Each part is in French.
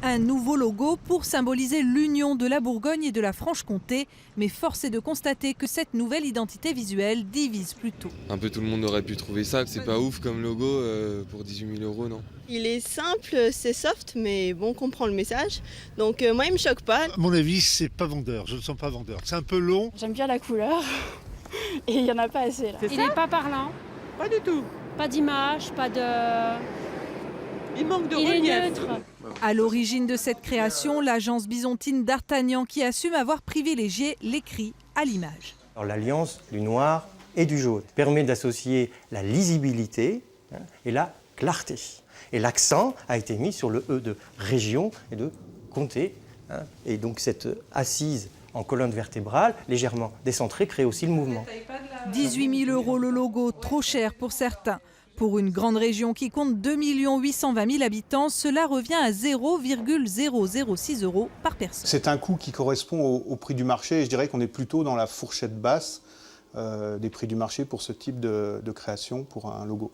Un nouveau logo pour symboliser l'union de la Bourgogne et de la Franche-Comté. Mais force est de constater que cette nouvelle identité visuelle divise plutôt. Un peu tout le monde aurait pu trouver ça. C'est pas ouf comme logo pour 18 000 €, non? Il est simple, c'est soft, mais bon, on comprend le message. Donc moi, il me choque pas. À mon avis, c'est pas vendeur. Je ne sens pas vendeur. C'est un peu long. J'aime bien la couleur et il n'y en a pas assez là. Il n'est pas parlant. Pas du tout. Pas d'image, pas de... Il manque de Il est relief. neutre. À l'origine de cette création, l'agence byzantine d'Artagnan qui assume avoir privilégié l'écrit à l'image. L'alliance du noir et du jaune permet d'associer la lisibilité et la clarté. Et l'accent a été mis sur le E de région et de comté. Et donc cette assise en colonne vertébrale, légèrement décentrée, crée aussi le mouvement. 18 000 € le logo, trop cher pour certains. Pour une grande région qui compte 2 820 000 habitants, cela revient à 0,006 € par personne. C'est un coût qui correspond au prix du marché et je dirais qu'on est plutôt dans la fourchette basse des prix du marché pour ce type de création pour un logo.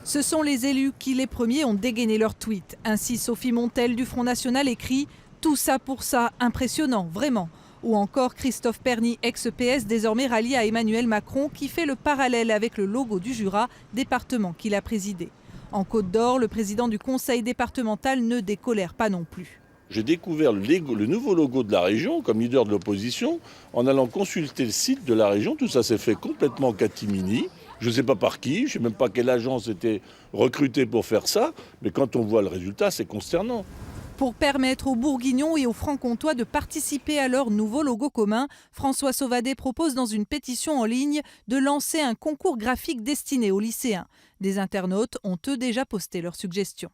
Ce sont les élus qui, les premiers, ont dégainé leur tweet. Ainsi, Sophie Montel du Front National écrit « Tout ça pour ça, impressionnant, vraiment ». Ou encore Christophe Perny, ex-PS, désormais rallié à Emmanuel Macron, qui fait le parallèle avec le logo du Jura, département qu'il a présidé. En Côte d'Or, le président du conseil départemental ne décolère pas non plus. J'ai découvert le nouveau logo de la région comme leader de l'opposition en allant consulter le site de la région. Tout ça s'est fait complètement catimini. Je ne sais pas par qui, je ne sais même pas quelle agence était recrutée pour faire ça, mais quand on voit le résultat, c'est consternant. Pour permettre aux Bourguignons et aux Francs-Comtois de participer à leur nouveau logo commun, François Sauvadet propose dans une pétition en ligne de lancer un concours graphique destiné aux lycéens. Des internautes ont eux déjà posté leurs suggestions.